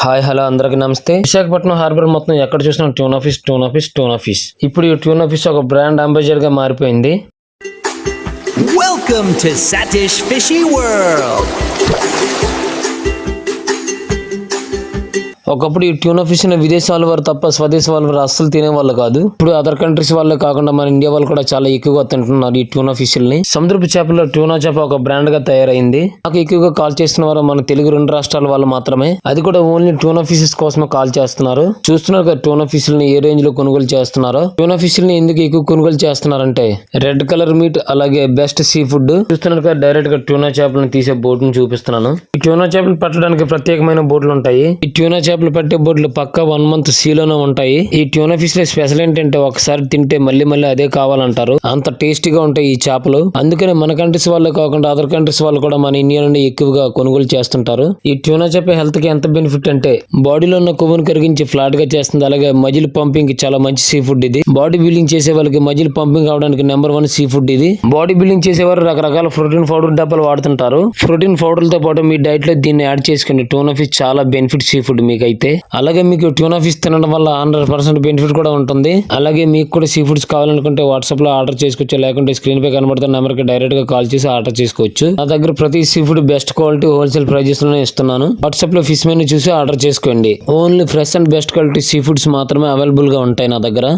Hi hello అందరికి నమస్తే. Visakhapatnam harbour మొత్తం ఎక్కడ చూసినా ట్యూనా ఫిష్. ఇప్పుడు ఈ ట్యూనా ఫిష్ ఒక బ్రాండ్ అంబాసిడర్ గా మారిపోయింది. Welcome to Satish Fishy World. ఒకప్పుడు ఈ ట్యూనా ఫిష్ ని విదేశాల వారు తప్ప స్వదేశీ వాళ్ళు అస్సలు తినేవాళ్ళు కాదు. ఇప్పుడు అదర్ కంట్రీస్ వాళ్ళే కాకుండా మన ఇండియా వాళ్ళు కూడా చాలా ఎక్కువగా తింటున్నారు ఈ ట్యూనా ఫిష్ ని. సముద్రపు చేపల్లో ట్యూనా చేప ఒక బ్రాండ్ గా తయారైంది. నాకు ఎక్కువగా కాల్ చేస్తున్న వారు మన తెలుగు 2 రాష్ట్రాల వాళ్ళు మాత్రమే. అది కూడా ఓన్లీ ట్యూనా ఫిషెస్ కోసమే కాల్ చేస్తున్నారు. చూస్తున్నారు కదా ట్యూనా ఫిష్ ని ఏ రేంజ్ లో కొనుగోలు చేస్తున్నారో. ట్యూనా ఫిష్ ని ఎందుకు ఎక్కువ కొనుగోలు చేస్తున్నారంటే రెడ్ కలర్ మీట్, అలాగే బెస్ట్ సీ ఫుడ్. చూస్తున్నారు కదా డైరెక్ట్ గా ట్యూనా చేపలను తీసే బోట్ ని చూపిస్తున్నాను. ఈ ట్యూనా చేపలు పట్టడానికి ప్రత్యేకమైన బోట్లు ఉంటాయి. ఈ ట్యూనా చేపలు పట్టే బోట్లు పక్కా 1 మంత్ సీలోనే ఉంటాయి. ఈ ట్యూనా ఫిష్ లో స్పెషల్ ఏంటంటే ఒకసారి తింటే మళ్ళీ అదే కావాలంటారు. అంత టేస్టీగా ఉంటాయి ఈ చేపలు. అందుకనే మన కంట్రీస్ వాళ్ళు కాకుండా అదర్ కంట్రీస్ వాళ్ళు కూడా మన ఇండియా నుండి ఎక్కువగా కొనుగోలు చేస్తుంటారు. ఈ ట్యూనా చేప హెల్త్ కి ఎంత బెనిఫిట్ అంటే బాడీలో ఉన్న కొవ్వును కరిగించి ఫ్లాట్ గా చేస్తుంది. అలాగే మజిల్ పంపింగ్ కి చాలా మంచి సీ ఫుడ్ ఇది. బాడీ బిల్డింగ్ చేసే వాళ్ళకి మజిల్ పంపింగ్ అవడానికి నెంబర్ 1 సీ ఫుడ్ ఇది. బాడీ బిల్డింగ్ చేసేవారు రకరకాల ప్రోటీన్ పౌడర్ డబ్బాలు వాడుతుంటారు. ప్రోటీన్ పౌడర్లతో పాటు మీ డైట్ లో దీన్ని యాడ్ చేసుకోండి. ట్యూనా ఫిష్ చాలా బెనిఫిట్ సీ ఫుడ్ మీకైతే. అలాగే మీకు ట్యూనా ఫిష్ తినడం వల్ల 100% బెనిఫిట్ కూడా ఉంటుంది. అలాగే మీకు కూడా సీ ఫుడ్స్ కావాలనుకుంటే వాట్సాప్ లో ఆర్డర్ చేసుకోవచ్చు. లేకుంటే స్క్రీన్ పై కనబడుతున్న నెంబర్ కి డైరెక్ట్ గా కాల్ చేసి ఆర్డర్ చేసుకోవచ్చు. నా దగ్గర ప్రతి sea food best quality wholesale prices లోనే ఇస్తున్నాను. వాట్సాప్ లో ఫిష్ మెనూ చూసి ఆర్డర్ చేసుకోండి. Only fresh and best quality sea foods మాత్రమే అవైలబుల్ గా ఉంటాయి నా దగ్గర.